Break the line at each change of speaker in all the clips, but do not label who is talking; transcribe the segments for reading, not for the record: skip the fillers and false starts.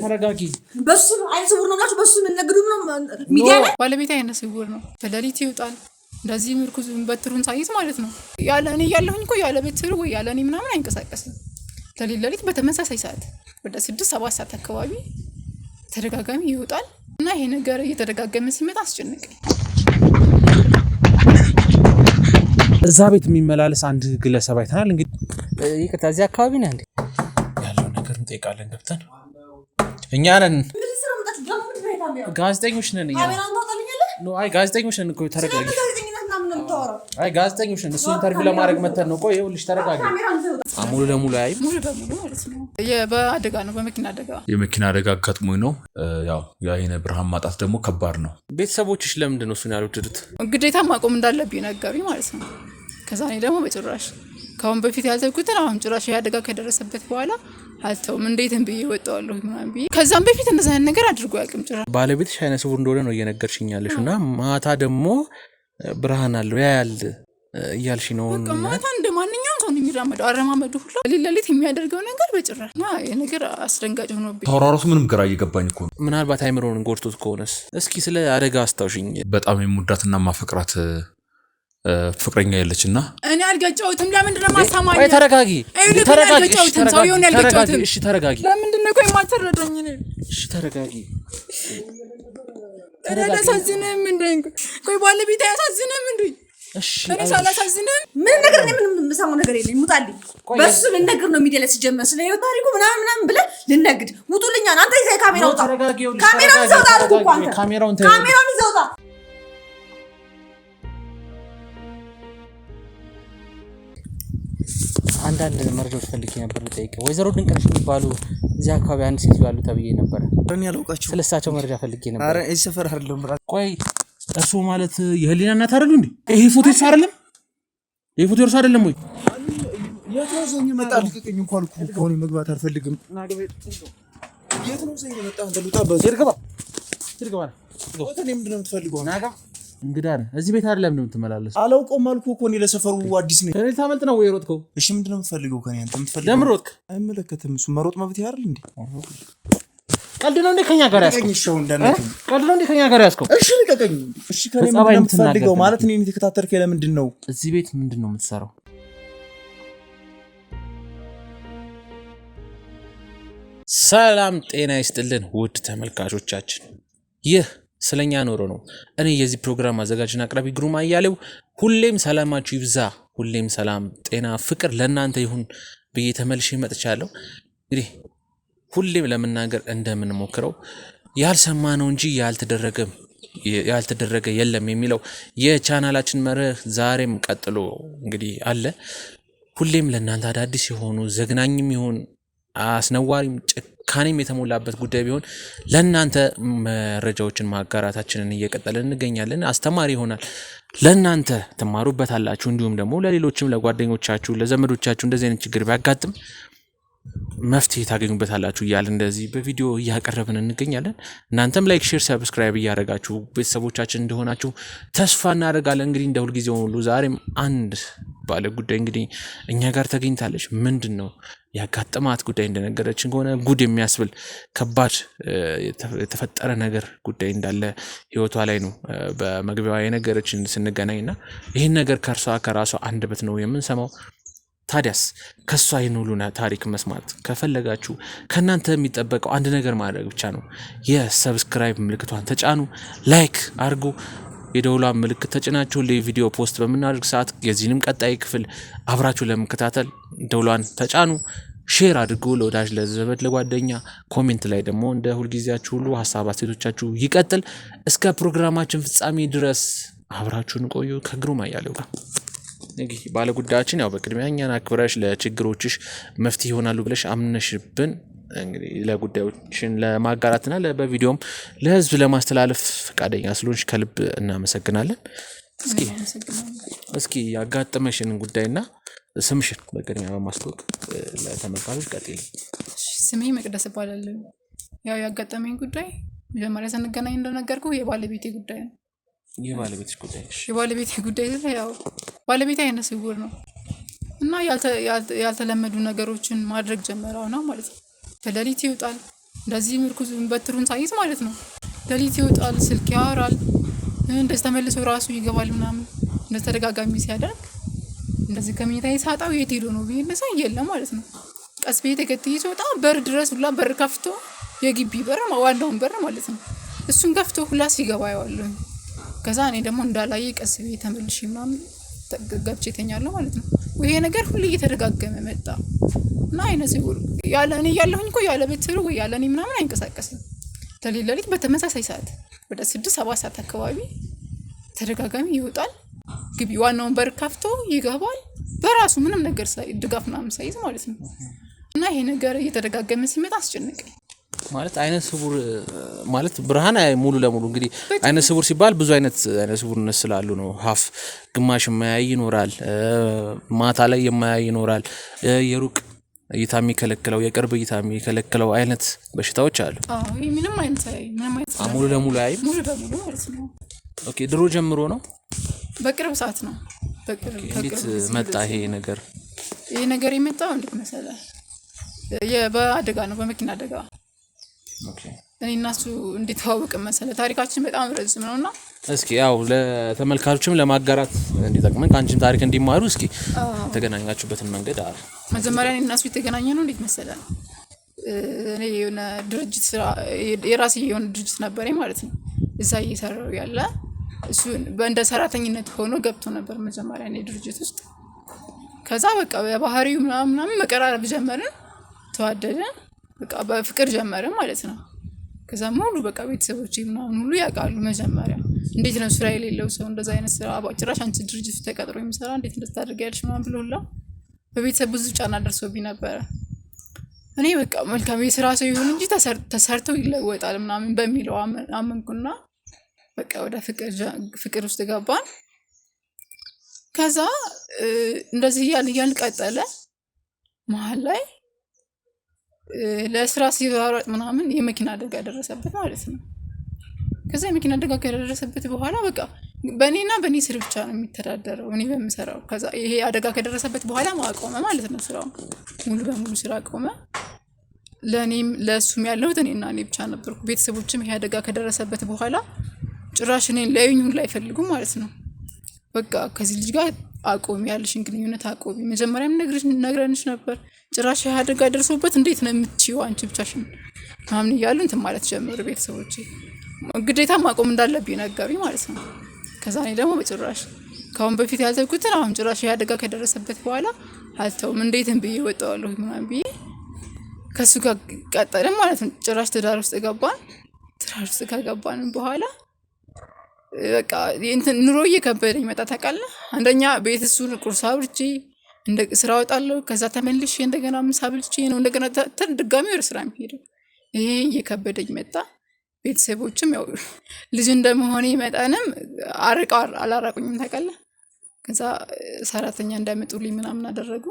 ተረጋጊ በሱ አይን ስውር ነው ብላችሁ በሱ ምን ነግዱ ነው ሚዲያ ላይ
ባለቤት አይነ ስውር ነው በሌሊት ይወጣል እንደዚህ ምርኩዙን በትሩን ሳይዝ ማለት ነው ያለ እኔ ያለሁኝ እኮ ያለ በትሩ ወይ ያለ እኔ ምናምን አይንቀሳቀስም ለሊት በተመሳሳይ ሰዓት ወደ 6-7 ሰዓት አካባቢ ተደጋጋሚ ይወጣል እና ይሄ ነገር እየተደጋገመ ሲመጣ አስጨነቀኝ
እዛ ቤት የሚመላለስ አንድ ግለሰብ አይተናል እንግዲህ
ይከታ እዚህ አካባቢ ነው እንዴ
ያለው ነገር እንጠይቃለን ገብተን እኛ ነን ጋዜጠኞች ነን እኛ ነው አይ ጋዜጠኞች ነን እኮ ተረጋጊ አይ ጋዜጠኞች ነን እሱ ኢንተርቪው ለማድረግ መተን ነው ቆይ ይኸውልሽ ተረጋጊ ሙሉ ለሙሉ አይ
ሙሉ በሙሉ ማለት ነው በአደጋ ነው በመኪና አደጋ
የመኪና አደጋ አጋጥሞኝ ነው ያው የአይነ ብርሃን ማጣት ደግሞ ከባድ ነው
ቤተሰቦችሽ ለምንድን ነው እሱን ያልወደዱት
ግዴታ ማቆም እንዳለብኝ ነገሩኝ ማለት ነው ከዛ እኔ ደግሞ በጭራሽ ካሁን በፊት ያልተኩትን አሁን ጭራሽ ያደጋ ከደረሰበት በኋላ አልተውም እንዴትም ብዬ ወጣዋለሁ ምናምን ብዬ ከዛም በፊት እንደዛ አይነት ነገር አድርጎ ያቅም ጭራሽ
ባለቤትሽ አይነ ስውር እንደሆነ ነው እየነገርሽኝ ያለሽና ማታ ደግሞ ብርሃን አለው ያያል እያልሽ ነው
ማታ እንደማንኛውም ሰው የሚራመደው አረማመዱ ሁሉ ሌሊት የሚያደርገው ነገር በጭራሽ ይሄ ነገር አስደንጋጭ ሆኖብኝ
ተወራራሱ ምንም ግራ እየገባኝ እኮ ነው
ምናልባት አይምሮን ጎድቶት ከሆነስ እስኪ ስለ አደጋ አስታውሽኝ
በጣም የምወዳትና ማፈቅራት ፍቅረኛ ያለችና
እኔ አልገጨውትም ለምንድን ነው ማሳማኝ
ተረጋጊ
እሺ ተረጋጊ
ለምንድን ነው ቆይ ማልተረዳኝ
እሺ ተረጋጊ
ተረጋሳዝነም እንደኝ ቆይ ባለቤት ያሳዝነም እንደኝ
እሺ
እኔ ሳላሳዝነም
ምን ነገር ነው ምንም የምሰማው ነገር የለም ሙጣልኝ በሱ ምን ነገር ነው ሚዲያ ላይ ሲጀመር ስለ ህይወት ታሪኩ ምናምን ብለ ልነግድ ውጡልኛ አንተ ይዘህ ካሜራውን ይዘውጣ
አንዳንድ መረጃዎች ፈልጌ ነበር ልጠይቅ ወይዘሮ ድንቅነሽ የሚባሉ እዚህ አካባቢ አንድ ሴት ያሉ ተብዬ ነበር
እኔ ያላውቃችሁ
ስለሳቸው መረጃ ፈልጌ ነበር
አረ እዚህ ሰፈር አይደለም
ቆይ እሱ ማለት የህሊና እናት አይደሉ እንዴ ይሄ ፎቶ እሱ አይደለም ይሄ ፎቶ እሱ አይደለም ወይ
የት ነው ዘኝ መጣል ከቀኝ እንኳን ኮኒ መግባት አልፈልግም የት ነው ዘኝ መጣ አንተ ልውጣበት
ይርገባ
ወተኔ ምንድነው የምትፈልገው
ናጋ እንግዳ ነህ እዚህ ቤት አይደለም ነው የምትመላለስ
አላውቀውም አልኩ እኮ እኔ ለሰፈሩ አዲስ ነኝ
እኔ ታመልጥ ነው ወይ ሮጥከው
እሺ ምንድነው የምትፈልገው ከኔ አንተ የምትፈልገው
ለምን ሮጥክ
አይመለከትም እሱ መሮጥ መብት ያርል እንዴ
ቀልድ ነው እንዴ ከኛ ጋር ያስከው
እሺ እንደነከኝ
ቀልድ ነው እንዴ ከኛ ጋር ያስከው
እሺ ልቀቀኝ እሺ ከኔ ምንድነው የምትፈልገው ማለት እኔ ተከታተልከኝ ለምንድን ነው
እዚህ ቤት ምንድነው የምትሰራው ሰላም ጤና ይስጥልን ውድ ተመልካቾቻችን ይህ ስለኛ ኖሮ ነው እኔ የዚህ ፕሮግራም አዘጋጅና አቅራቢ ግሩም አያሌው ሁሌም ሰላማችሁ ይብዛ ሁሌም ሰላም ጤና ፍቅር ለእናንተ ይሁን ብዬ ተመልሼ መጥቻለሁ እንግዲህ ሁሌም ለመናገር እንደምንሞክረው ያልሰማነው እንጂ ያልተደረገ የለም የሚለው የቻናላችን መርህ ዛሬም ቀጥሎ እንግዲህ አለ ሁሌም ለእናንተ አዳዲስ የሆኑ ዘግናኝም ይሁን አስነዋሪም ጭካኔም የተሞላበት ጉዳይ ቢሆን ለእናንተ መረጃዎችን ማጋራታችንን እየቀጠልን እንገኛለን አስተማሪ ይሆናል ለእናንተ ትማሩበታላችሁ እንዲሁም ደግሞ ለሌሎችም ለጓደኞቻችሁ ለዘመዶቻችሁ እንደዚህ አይነት ችግር ቢያጋጥም መፍትሄ ታገኙበታላችሁ እያል እንደዚህ በቪዲዮ እያቀረብን እንገኛለን እናንተም ላይክ ሼር ሰብስክራይብ እያደረጋችሁ ቤተሰቦቻችን እንደሆናችሁ ተስፋ እናደርጋለን እንግዲህ እንደ ሁልጊዜው ሁሉ ዛሬም አንድ ባለ ጉዳይ እንግዲህ እኛ ጋር ተገኝታለች ምንድነው ያጋጠማት ጉዳይ እንደነገረችን ከሆነ ጉድ የሚያስብል ከባድ የተፈጠረ ነገር ጉዳይ እንዳለ ህይወቷ ላይ ነው በመግቢያዋ የነገረችን ስንገናኝና ይህን ነገር ከራሷ አንደበት ነው የምንሰማው ታዲያስ ከሷ ይኑሉና ታሪክ መስማት ከፈለጋችሁ ከናንተ የሚጠበቀው አንድ ነገር ማድረግ ብቻ ነው የሰብስክራይብ ምልክቷን ተጫኑ ላይክ አድርጉ የደውሏን ምልክት ተጭናችሁ ለቪዲዮ ፖስት በመናደርግ ሰዓት የዚህንም ቀጣይ ክፍል አብራችሁ ለመከታተል ደውሏን ተጫኑ ሼር አድርጉ ለወዳጅ ለዘመድ ለጓደኛ ኮሜንት ላይ ደግሞ እንደ ሁልጊዜያችሁ ሁሉ ሐሳብ አስተያየቶቻችሁ ይቀጥል እስከ ፕሮግራማችን ፍጻሜ ድረስ አብራችሁን ቆዩ ከግሩም አያሌው ጋር እንግዲህ ባለ ጉዳያችን ያው በቅድሚያ እኛን አክብረሽ ለችግሮችሽ መፍትሄ ይሆናሉ ብለሽ አምነሽብን እንግዲህ ለጉዳዮችን ለማጋራትና በቪዲዮም ለህዝብ ለማስተላለፍ ፈቃደኛ ስለሆንሽ ከልብ እናመሰግናለን እስኪ ያጋጠመሽን ጉዳይና ስምሽን በቅድሚያ በማስተዋወቅ ለተመልካቾች ቀጥይልኝ
ስሜ መቅደስ እባላለሁ ያው ያጋጠመኝ ጉዳይ መጀመሪያ ስንገናኝ እንደነገርኩ የባለቤቴ ጉዳይ ነው
የባለቤትሽ ጉዳይ
የባለቤቴ ጉዳይ ያው ባለቤቴ አይነ ስውር ነው እና ያልተለመዱ ነገሮችን ማድረግ ጀመረው ነው ማለት ነው ለሊት ይወጣል። እንደዚህ ምርኩዝ በትሩን ሳይዝ ማለት ነው። ለሊት ይወጣል፣ ስልክ ያወራል፣ እንደዚህ ተመልሶ ራሱ ይገባል ምናምን። እንደዚህ ተደጋጋሚ ሲያደርግ እንደዚህ ከመኝታዬ ሳጣው የት ሄዶ ነው ብዬ እንደዛ የለም ማለት ነው። ቀስ ብዬ ተከትዬ ስወጣ በር ድረስ ሁላ በር ከፍቶ የግቢ በር ዋናውን በር ማለት ነው እሱን ከፍቶ ሁላ ሲገባ ያዋለሁ። ከዛ እኔ ደግሞ እንዳላየ ቀስ ብዬ ተመልሼ ምናምን ገብቼ ተኛለሁ ማለት ነው። ይሄ ነገር ሁሉ እየተደጋገመ መጣ እና አይነ ስውር ያለ እኔ ያለሁኝ እኮ ያለ ቤተሰብ ወይ ያለ እኔ ምናምን አይንቀሳቀስም። ለሊት በተመሳሳይ ሰዓት ወደ 6-7 ሰዓት አካባቢ ተደጋጋሚ ይወጣል። ግቢ ዋናውን በር ከፍቶ ይገባል በራሱ ምንም ነገር ድጋፍ ምናምን ሳይዝ ማለት ነው። እና ይሄ ነገር እየተደጋገመ ሲመጣ አስጨነቀኝ።
ማለት አይነ ስውር ማለት ብርሃን ሙሉ ለሙሉ እንግዲህ አይነ ስውር ሲባል ብዙ አይነት አይነ ስውርነት ስላሉ ነው። ሀፍ ግማሽ የማያይ ይኖራል፣ ማታ ላይ የማያይ ይኖራል፣ የሩቅ እይታ የሚከለክለው የቅርብ እይታ የሚከለክለው አይነት በሽታዎች አሉ።
ይሄ ምንም አይነት
ሙሉ ለሙሉ አይ
ሙሉ ለሙሉ ማለት ነው።
ኦኬ ድሮ ጀምሮ ነው?
በቅርብ ሰዓት ነው።
እንዴት መጣ ይሄ ነገር?
ይሄ ነገር የመጣው እንዴት መሰለህ? በአደጋ ነው፣ በመኪና አደጋ። እኔ እና እሱ እንዲተዋወቅ መሰለህ። ታሪካችን በጣም ረጅም ነውና
እስኪ ያው ለተመልካቾችም ለማጋራት እንዲጠቅመን ከአንቺም ታሪክ እንዲማሩ እስኪ የተገናኛችሁበትን መንገድ አለ።
መጀመሪያ እኔ እና እሱ የተገናኘ ነው እንዴት መሰለህ? እኔ የሆነ ድርጅት ስራ የራሴ የሆነ ድርጅት ነበረኝ ማለት ነው። እዛ እየሰራው ያለ እሱ በእንደ ሰራተኝነት ሆኖ ገብቶ ነበር መጀመሪያ እኔ ድርጅት ውስጥ። ከዛ በቃ በባህሪው ምናምን መቀራረብ ጀመርን፣ ተዋደድን፣ በቃ በፍቅር ጀመርን ማለት ነው። ከዛ ሙሉ በቃ ቤተሰቦቼ ምናምን ሁሉ ያውቃሉ። መጀመሪያ እንዴት ነው ስራ የሌለው ሰው እንደዛ አይነት ስራ ጭራሽ አንቺ ድርጅት ውስጥ ተቀጥሮ የሚሰራ እንዴት እንደታደርጊያለሽ ምናምን ብሎላ በቤተሰብ ብዙ ጫና ደርሶብኝ ነበረ። እኔ በቃ መልካም የስራ ሰው ይሁን እንጂ ተሰርተው ይለወጣል ምናምን በሚለው አመንኩና በቃ ወደ ፍቅር ውስጥ ገባን። ከዛ እንደዚህ እያልን ቀጠለ። መሀል ላይ ለስራ ሲሯሯጥ ምናምን የመኪና አደጋ ደረሰበት ማለት ነው። ከዛ የመኪና አደጋ ከደረሰበት በኋላ በቃ በእኔና በእኔ ስር ብቻ ነው የሚተዳደረው እኔ በምሰራው። ከዛ ይሄ አደጋ ከደረሰበት በኋላ ማቆመ ማለት ነው። ስራው ሙሉ በሙሉ ስራ ቆመ። ለእኔም ለእሱም ያለሁት እኔና እኔ ብቻ ነበርኩ። ቤተሰቦችም ይሄ አደጋ ከደረሰበት በኋላ ጭራሽ እኔን ሊያዩኝ ሁሉ አይፈልጉም ማለት ነው። በቃ ከዚህ ልጅ ጋር አቆሚ፣ ያለሽን ግንኙነት አቆሚ፣ መጀመሪያም ነግረንሽ ነበር፣ ጭራሽ ይሄ አደጋ ደርሶበት እንዴት ነው የምትችይው አንቺ ብቻሽን ምናምን እያሉ እንትን ማለት ጀመሩ ቤተሰቦቼ። ግዴታ ማቆም እንዳለብኝ ነገሩኝ ማለት ነው። ከዛ እኔ ደግሞ በጭራሽ ከአሁን በፊት ያልተውኩትን አሁን ጭራሽ ይሄ አደጋ ከደረሰበት በኋላ አልተውም፣ እንዴትም ብዬ እወጣዋለሁ ምናምን ብዬ ከሱ ጋር ቀጠልን ማለት ነው። ጭራሽ ትዳር ውስጥ ገባን። ትዳር ውስጥ ከገባን በኋላ በቃ እንትን ኑሮ እየከበደኝ መጣ ታውቃለህ። አንደኛ ቤት እሱን ቁርስ አብልቼ ስራ እወጣለሁ። ከዛ ተመልሼ እንደገና ምሳ አብልቼ ነው እንደገና ድጋሚ ወደ ስራ የሚሄደው። ይሄ እየከበደኝ መጣ። ቤተሰቦችም ያው ልጅ እንደመሆኔ መጠንም አላራቁኝም ታውቃለህ። ከዛ ሰራተኛ እንዳመጡልኝ ምናምን አደረጉ።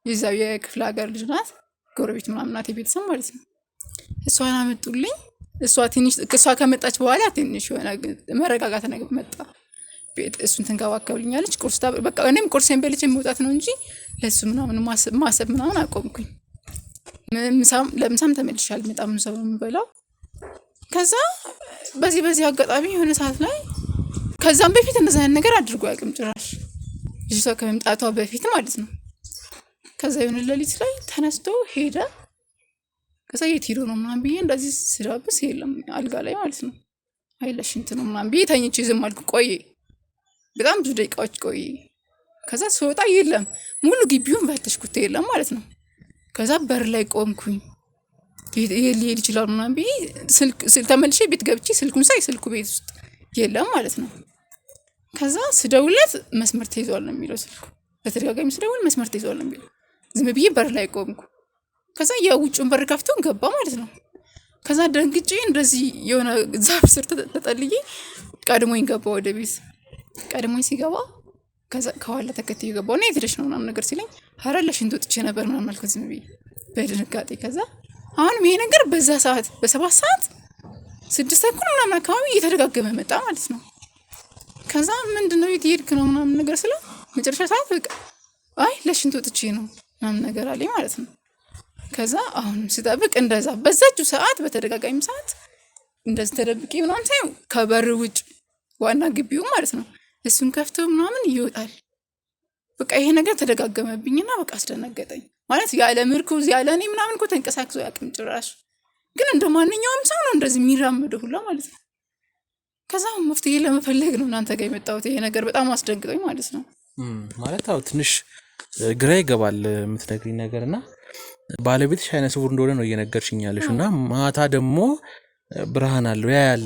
የዛው የክፍለ ሀገር ልጅ ናት፣ ጎረቤት ምናምን ናት፣ የቤተሰብ ማለት ነው። እሷን አመጡልኝ። እሷ ከመጣች በኋላ ትንሽ የሆነ መረጋጋት ነገር መጣ። እሱን ትንከባከብልኛለች። በቃ እኔም ቁርሴን በልቼ መውጣት ነው እንጂ ለሱ ምናምን ማሰብ ምናምን አቆምኩኝ። ለምሳም ተመልሼ አልመጣም፣ ምሳው ነው የምበላው። ከዛ በዚህ አጋጣሚ የሆነ ሰዓት ላይ ከዛም በፊት እንደዛ አይነት ነገር አድርጎ አያውቅም ጭራሽ ልጅቷ ከመምጣቷ በፊት ማለት ነው። ከዛ የሆነ ሌሊት ላይ ተነስቶ ሄደ። ከዛ የት ሄዶ ነው ምናምን ብዬ እንደዚህ ስዳብስ የለም አልጋ ላይ ማለት ነው። አይለሽ እንትን ነው ምናምን ብዬ ተኝቼ ዝም አልኩ። ቆየ በጣም ብዙ ደቂቃዎች ቆየ። ከዛ ስወጣ የለም፣ ሙሉ ግቢውን ፈተሽኩት የለም ማለት ነው። ከዛ በር ላይ ቆምኩኝ። ሊሄድ ይችላል ምናምን ብዬ ስልክ ተመልሼ ቤት ገብቼ ስልኩን ሳይ ስልኩ ቤት ውስጥ የለም ማለት ነው። ከዛ ስደውለት መስመር ተይዟል ነው የሚለው ስልኩ። በተደጋጋሚ ስደውል መስመር ተይዟል ነው የሚለው። ዝም ብዬ በር ላይ ቆምኩ። ከዛ የውጭውን በር ከፍቶን ገባ ማለት ነው። ከዛ ደንግጬ እንደዚህ የሆነ ዛፍ ስር ተጠልዬ ቀድሞኝ ገባ ወደ ቤት። ቀድሞኝ ሲገባ ከዛ ከኋላ ተከትዬ ገባው እና የት ሄደሽ ነው ምናምን ነገር ሲለኝ ኧረ ለሽንት ወጥቼ ነበር ምናምን አልኩት ዝም ብዬ በድንጋጤ። ከዛ አሁንም ይሄ ነገር በዛ ሰዓት በ7 ሰዓት 6 ተኩል ምናምን አካባቢ እየተደጋገመ መጣ ማለት ነው። ከዛ ምንድነው የት ሄድክ ነው ምናምን ነገር ስለው መጨረሻ ሰዓት በቃ አይ ለሽንት ወጥቼ ነው ምናምን ነገር አለኝ ማለት ነው። ከዛ አሁን ስጠብቅ እንደዛ በዛችው ሰዓት በተደጋጋሚ ሰዓት እንደዚህ ተደብቄ ምናምን ሳይሆን ከበር ውጭ ዋና ግቢው ማለት ነው እሱን ከፍቶ ምናምን ይወጣል። በቃ ይሄ ነገር ተደጋገመብኝና በቃ አስደነገጠኝ። ማለት ያለ ምርኩዝ ያለ እኔ ምናምን እኮ ተንቀሳቅሶ ያቅም ጭራሽ ግን እንደ ማንኛውም ሰው ነው እንደዚህ የሚራመደው ሁላ ማለት ነው። ከዛ መፍትሄ ለመፈለግ ነው እናንተ ጋር የመጣሁት። ይሄ ነገር በጣም አስደንግጦኝ ማለት ነው።
ማለት አዎ ትንሽ ግራ ይገባል የምትነግሪኝ ነገርና ባለቤትሽ አይነ ስውር እንደሆነ ነው እየነገርሽኝ ያለሽ እና ማታ ደግሞ ብርሃን አለው ያያል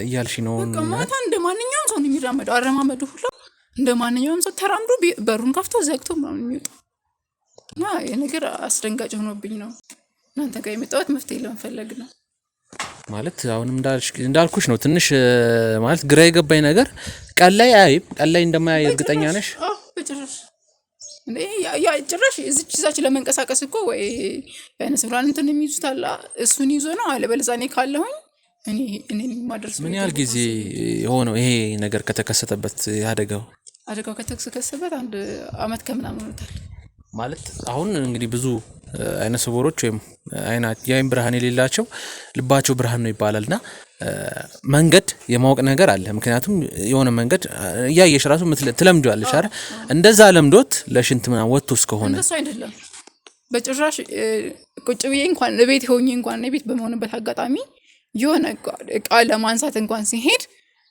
እያልሽ ነው።
በቃ ማታ እንደ ማንኛውም ሰው ነው የሚራመደው። አረማመዱ ሁሉ እንደ ማንኛውም ሰው ተራምዶ በሩን ከፍቶ ዘግቶ ምናምን የሚወጣው እና ይሄ ነገር አስደንጋጭ ሆኖብኝ ነው እናንተ ጋር የመጣሁት መፍትሄ ለመፈለግ ነው።
ማለት አሁንም እንዳልኩሽ ነው ትንሽ ማለት ግራ የገባኝ ነገር ቀን ላይ እንደማያይ እርግጠኛ ነሽ?
አዎ በጭራሽ ያ ጭራሽ እዛች ለመንቀሳቀስ እኮ ወይ አይነ ስውራን እንትን የሚይዙት አለ እሱን ይዞ ነው አለበለዚያ እኔ ካለሁኝ እኔ ማድረስ።
ምን ያህል ጊዜ ሆነው ይሄ ነገር ከተከሰተበት? አደጋው
ከተከሰተበት 1 አመት ከምናምን ሆኖታል።
ማለት አሁን እንግዲህ ብዙ አይነ ስውሮች ወይም የአይን ብርሃን የሌላቸው ልባቸው ብርሃን ነው ይባላልና መንገድ የማወቅ ነገር አለ። ምክንያቱም የሆነ መንገድ እያየሽ ራሱ ትለምጂዋለሽ አይደል? እንደዛ ለምዶት ለሽንት ምናምን ወጥቶ እስከሆነ
እንደሱ አይደለም በጭራሽ። ቁጭ ብዬ እንኳን ቤት ሆኜ እንኳን ቤት በመሆንበት አጋጣሚ የሆነ እቃ ለማንሳት እንኳን ሲሄድ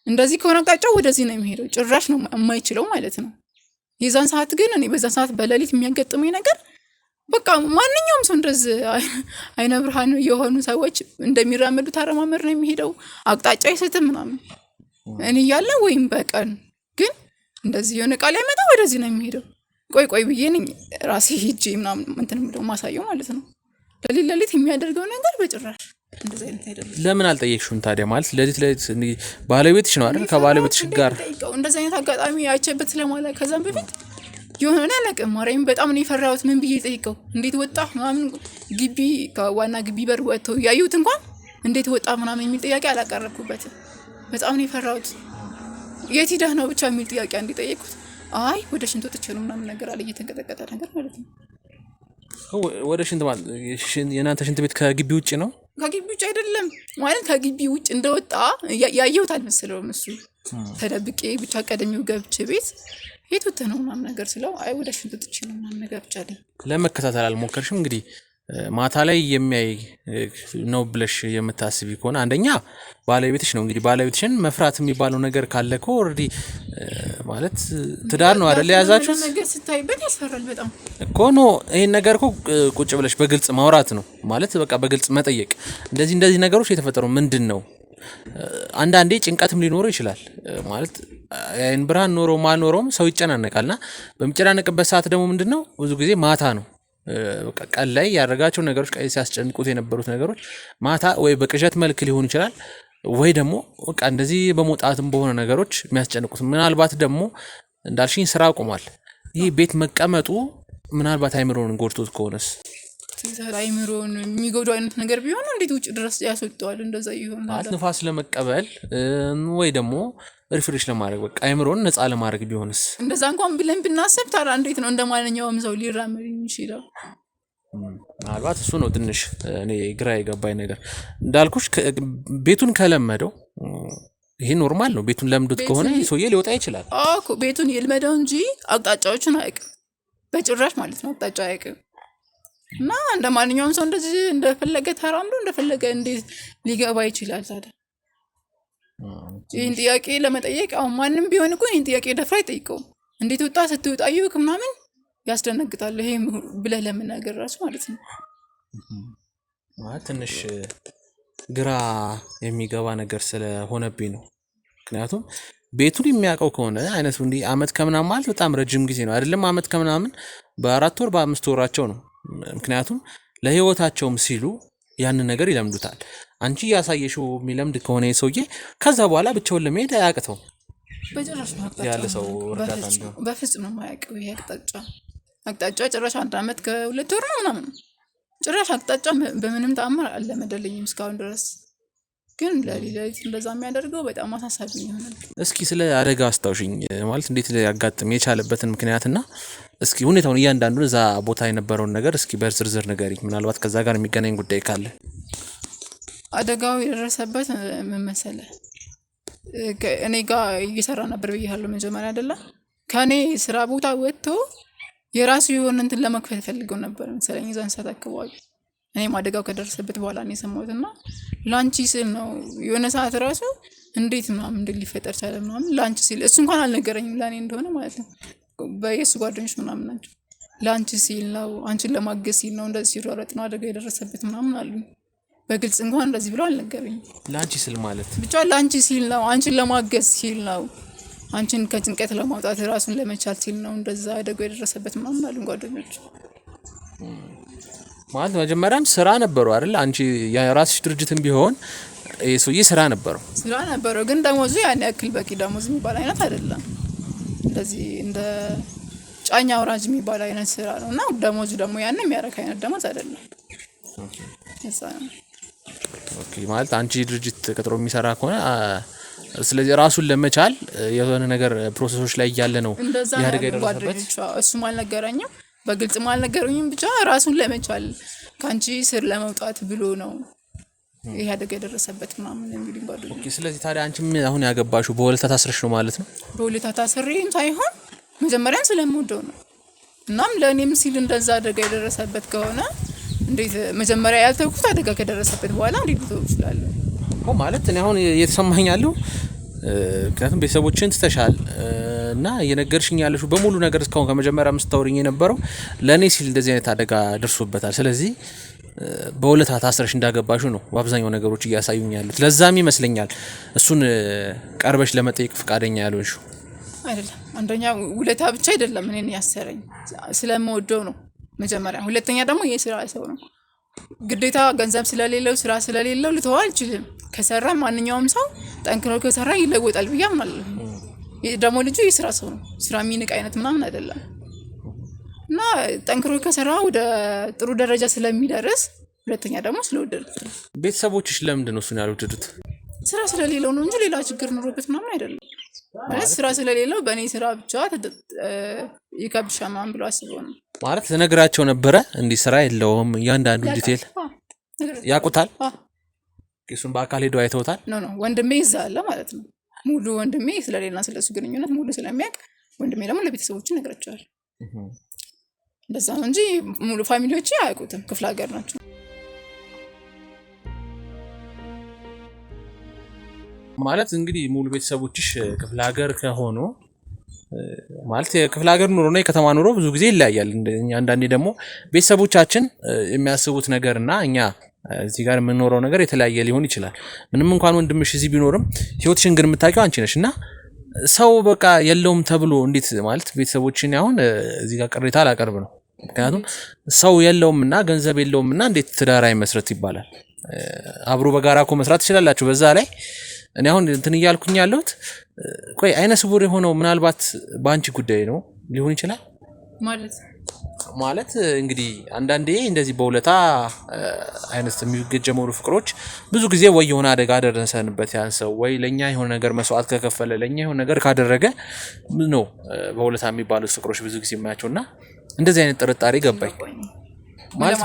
እንደዚህ ከሆነ አቅጣጫው ወደዚህ ነው የሚሄደው። ጭራሽ ነው የማይችለው ማለት ነው። የዛን ሰዓት ግን እኔ በዛን ሰዓት በሌሊት የሚያጋጥመኝ ነገር በቃ ማንኛውም ሰው እንደዚህ አይነ ብርሃን የሆኑ ሰዎች እንደሚራመዱት አረማመድ ነው የሚሄደው። አቅጣጫ አይስትም ምናምን እኔ እያለ ወይም በቀን ግን እንደዚህ የሆነ ቃል ያመጣ ወደዚህ ነው የሚሄደው። ቆይ ብዬ ነኝ ራሴ ሄጄ ምናምን እንትን ምንድነው ማሳየው ማለት ነው። ለሊት የሚያደርገው ነገር በጭራሽ እንደዚህ አይነት አይደለም።
ለምን አልጠየቅሽውም ታዲያ? ማለት ለሊት ባለቤትሽ ነው አይደል? ከባለቤትሽ ጋር
እንደዚህ አይነት አጋጣሚ አይቼበት ስለማላውቅ ከዛም በፊት የሆነ አላውቅም። ማርያም በጣም ነው የፈራሁት። ምን ብዬ ጠይቀው እንዴት ወጣ ምናምን ግቢ ከዋና ግቢ በር ወጥተው ያዩት እንኳን እንዴት ወጣ ምናምን የሚል ጥያቄ አላቀረብኩበትም። በጣም ነው የፈራሁት። የት ሄደህ ነው ብቻ የሚል ጥያቄ እንዲጠይቁት አይ ወደ ሽንት ወጥቼ ነው ምናምን ነገር አለ እየተንቀጠቀጠ ነገር ማለት ነው።
ወደ ሽንት ማለት የእናንተ ሽንት ቤት ከግቢ ውጭ ነው?
ከግቢ ውጭ አይደለም ማለት ከግቢ ውጭ እንደወጣ ያየሁት አልመሰለውም። እሱ ተደብቄ ብቻ ቀደሚው ገብቼ ቤት የት ወጥተህ ነው ምናምን ነገር ስለው አይ ወደ ሽንት ወጥቼ ነው ምናምን ነገር ብቻ አለኝ።
ለመከታተል አልሞከርሽም? እንግዲህ ማታ ላይ የሚያይ ነው ብለሽ የምታስቢ ከሆነ አንደኛ ባለቤትሽ ነው። እንግዲህ ባለቤትሽን መፍራት የሚባለው ነገር ካለ እኮ ኦልሬዲ ማለት ትዳር ነው አይደል የያዛችሁት?
ነገር ስታይበት ያስፈራል በጣም
እኮ ነው። ይሄን ነገር እኮ ቁጭ ብለሽ በግልጽ ማውራት ነው ማለት በቃ በግልጽ መጠየቅ። እንደዚህ ነገሮች የተፈጠሩ ምንድን ነው? አንዳንዴ ጭንቀትም ሊኖረው ይችላል። ማለት አይን ብርሃን ኖሮ ማኖሮም ሰው ይጨናነቃልና በሚጨናነቅበት ሰዓት ደግሞ ምንድነው ብዙ ጊዜ ማታ ነው። በቃ ቀን ላይ ያደረጋቸው ነገሮች ሲያስጨንቁት የነበሩት ነገሮች ማታ ወይ በቅዠት መልክ ሊሆን ይችላል ወይ ደግሞ በቃ እንደዚህ በመውጣትም በሆነ ነገሮች የሚያስጨንቁት። ምናልባት ደግሞ እንዳልሽኝ ስራ አቁሟል። ይሄ ቤት መቀመጡ ምናልባት አይምሮን ጎድቶት ከሆነስ?
አይምሮን የሚጎዱ አይነት ነገር ቢሆን እንዴት ውጭ ድረስ ያስወጣዋል? እንደዛ ይሆን
ማለት ንፋስ ለመቀበል ወይ ደግሞ ሪፍሬሽ ለማድረግ በቃ አይምሮን ነፃ ለማድረግ ቢሆንስ?
እንደዛ እንኳን ብለን ብናስብ ታዲያ እንዴት ነው እንደማንኛውም ሰው ሊራመድ የሚችለው?
ምናልባት እሱ ነው ትንሽ እኔ ግራ የገባኝ ነገር። እንዳልኩሽ ቤቱን ከለመደው ይሄ ኖርማል ነው። ቤቱን ለምዶት ከሆነ ሰውዬ ሊወጣ ይችላል።
እኮ ቤቱን ይልመደው እንጂ አቅጣጫዎችን አያውቅም በጭራሽ ማለት ነው። አቅጣጫ አያውቅም እና እንደ ማንኛውም ሰው እንደዚህ እንደፈለገ ተራምዶ እንደፈለገ እንዴት ሊገባ ይችላል ታዲያ? ይህን ጥያቄ ለመጠየቅ አሁን ማንም ቢሆን እኮ ይህን ጥያቄ ደፍራ አይጠይቀውም። እንዴት ወጣ ስትወጣ ይውክ ምናምን ያስደነግጣል። ይሄ ብለህ ለመናገር ራሱ ማለት ነው።
ትንሽ ግራ የሚገባ ነገር ስለሆነብኝ ነው። ምክንያቱም ቤቱን የሚያውቀው ከሆነ አይነቱ እንዲህ አመት ከምናምን ማለት በጣም ረጅም ጊዜ ነው አይደለም? አመት ከምናምን በ4 ወር በ5 ወራቸው ነው። ምክንያቱም ለህይወታቸውም ሲሉ ያንን ነገር ይለምዱታል። አንቺ ያሳየሽው የሚለምድ ከሆነ ሰውዬ ከዛ በኋላ ብቻውን ለመሄድ አያቅተው
በጭራሽ ነው
ያለ ሰው እርዳታ እንዲሆን
በፍጹም ነው የማያውቀው። ይሄ አቅጣጫ ጭራሽ 1 አመት ከ2 ወር ነው ምናምን ጭራሽ አቅጣጫ በምንም ተአምር አልለመደልኝም እስካሁን ድረስ። ግን ለሊት እንደዛ የሚያደርገው በጣም አሳሳቢ ይሆናል።
እስኪ ስለ አደጋ አስታውሽኝ። ማለት እንዴት ሊያጋጥም የቻለበትን ምክንያትና እስኪ ሁኔታውን እያንዳንዱን እዛ ቦታ የነበረውን ነገር እስኪ በዝርዝር ንገሪኝ፣ ምናልባት ከዛ ጋር የሚገናኝ ጉዳይ ካለ።
አደጋው የደረሰበት ምን መሰለህ? እኔ ጋር እየሰራ ነበር ብያለሁ መጀመሪያ አይደለ? ከኔ ስራ ቦታ ወጥቶ የራሱ የሆነ እንትን ለመክፈት ፈልገው ነበር መሰለኝ እዛን ሰዓት አካባቢ። እኔም አደጋው ከደረሰበት በኋላ ነው የሰማሁት እና ላንቺ ስል ነው የሆነ ሰዓት ራሱ እንዴት ምናምን እንዴት ሊፈጠር ቻለ ምናምን ላንቺ ሲል እሱ እንኳን አልነገረኝም ለእኔ እንደሆነ ማለት ነው። በየሱ ጓደኞች ምናምን ናቸው ላንቺ ሲል ነው አንቺን ለማገዝ ሲል ነው እንደዚህ ሲሯሯጥ ነው አደጋ የደረሰበት ምናምን አሉኝ። በግልጽ እንኳን እንደዚህ ብሎ አልነገረኝም።
ላንቺ ስል ማለት
ብቻ ላንቺ ሲል ነው አንቺን ለማገዝ ሲል ነው አንቺን ከጭንቀት ለማውጣት ራሱን ለመቻል ሲል ነው እንደዛ አደጋው የደረሰበት ምናምን አሉኝ ጓደኞች።
ማለት መጀመሪያም ስራ ነበሩ አይደል? አንቺ የራስሽ ድርጅትም ቢሆን የሰውዬ ስራ ነበረው
ግን ደሞዙ ያን ያክል በቂ ደሞዝ የሚባል አይነት አይደለም። እንደዚህ እንደ ጫኛ አውራጅ የሚባል አይነት ስራ ነው እና ደሞዙ ደግሞ ያን የሚያረካ አይነት ደሞዝ አይደለም።
ኦኬ ማለት አንቺ ድርጅት ቀጥሮ የሚሰራ ከሆነ ስለዚህ ራሱን ለመቻል የሆነ ነገር ፕሮሰሶች ላይ ያለ ነው ያደጋ የደረሰበት።
እሱም አልነገረኝም በግልጽም አልነገረኝም። ብቻ ራሱን ለመቻል ካንቺ ስር ለመውጣት ብሎ ነው ይሄ አደጋ የደረሰበት ምናምን እንግዲህ ጓደኞች።
ኦኬ ስለዚህ ታዲያ አንቺም አሁን ያገባሽው በሁለታ ታስረሽ ነው ማለት ነው?
በሁለታ ታስሬም ሳይሆን መጀመሪያም ስለምወደው ነው። እናም ለእኔም ሲል እንደዛ አደጋ የደረሰበት ከሆነ እንዴት መጀመሪያ ያልተውኩት አደጋ ከደረሰበት በኋላ እንዴት ልተው እችላለሁ?
ማለት እኔ አሁን እየተሰማኝ ያለው ምክንያቱም ቤተሰቦችን ትተሻል እና እየነገርሽኝ ያለሽው በሙሉ ነገር እስካሁን ከመጀመሪያ ምስታወሪኝ የነበረው ለእኔ ሲል እንደዚህ አይነት አደጋ ደርሶበታል። ስለዚህ በሁለታ ታስረሽ እንዳገባሹ ነው በአብዛኛው ነገሮች እያሳዩኝ ያሉት። ለዛም ይመስለኛል እሱን ቀርበሽ ለመጠየቅ ፈቃደኛ ያልሆንሽው።
አይደለም አንደኛ ውለታ ብቻ አይደለም እኔን ያሰረኝ ስለምወደው ነው መጀመሪያ። ሁለተኛ ደግሞ የስራ ሰው ነው ግዴታ ገንዘብ ስለሌለው ስራ ስለሌለው ልተው አልችልም። ከሰራ ማንኛውም ሰው ጠንክሮ ከሰራ ይለወጣል ብዬ አምናለሁ። ደግሞ ልጁ የስራ ሰው ነው ስራ የሚንቅ አይነት ምናምን አይደለም እና ጠንክሮ ከሰራ ወደ ጥሩ ደረጃ ስለሚደርስ፣ ሁለተኛ ደግሞ ስለወደድኩት።
ቤተሰቦችሽ ለምንድን ነው እሱን ያልወደዱት?
ስራ ስለሌለው ነው እንጂ ሌላ ችግር ኑሮበት ምናምን አይደለም። ማለት ስራ ስለሌለው በእኔ ስራ ብቻ ይከብድሻል ምናምን ብሎ አስበው ነው
ማለት ተነግራቸው ነበረ። እንዲህ ስራ የለውም እያንዳንዱ ዲቴል ያውቁታል። እሱን በአካል ሄደው አይተውታል።
ኖ ወንድሜ ይዛ አለ ማለት ነው። ሙሉ ወንድሜ ስለሌላ ስለሱ ግንኙነት ሙሉ ስለሚያውቅ ወንድሜ ደግሞ ለቤተሰቦቹ ነግራቸዋል። እንደዛ ነው እንጂ ሙሉ ፋሚሊዎቼ አያውቁትም። ክፍለ ሀገር ናቸው።
ማለት እንግዲህ ሙሉ ቤተሰቦችሽ ክፍለ ሀገር ከሆኑ ማለት የክፍለ ሀገር ኑሮ ነው የከተማ ኑሮ ብዙ ጊዜ ይለያያል። አንዳንዴ ደግሞ ቤተሰቦቻችን የሚያስቡት ነገርና እኛ እዚህ ጋር የምንኖረው ነገር የተለያየ ሊሆን ይችላል። ምንም እንኳን ወንድምሽ እዚህ ቢኖርም ህይወትሽን ግን የምታውቂው አንቺ ነሽ እና ሰው በቃ የለውም ተብሎ እንዴት ማለት ቤተሰቦችን አሁን እዚህ ጋር ቅሬታ አላቀርብ ነው። ምክንያቱም ሰው የለውምና ገንዘብ የለውምና እንዴት ትዳር አይመስረት ይባላል? አብሮ በጋራ እኮ መስራት ትችላላችሁ። በዛ ላይ እኔ አሁን እንትን እያልኩኝ ያለሁት ቆይ አይነ ስውር የሆነው ምናልባት በአንቺ ጉዳይ ነው ሊሆን ይችላል ማለት እንግዲህ አንዳንዴ እንደዚህ በሁለታ አይነት የሚገጀመሩ ፍቅሮች ብዙ ጊዜ ወይ የሆነ አደጋ ደረሰንበት ያን ሰው ወይ ለኛ የሆነ ነገር መስዋዕት ከከፈለ ለኛ የሆነ ነገር ካደረገ ነው በሁለታ የሚባሉት ፍቅሮች ብዙ ጊዜ የማያቸውና እንደዚህ አይነት ጥርጣሬ ገባኝ። ማለት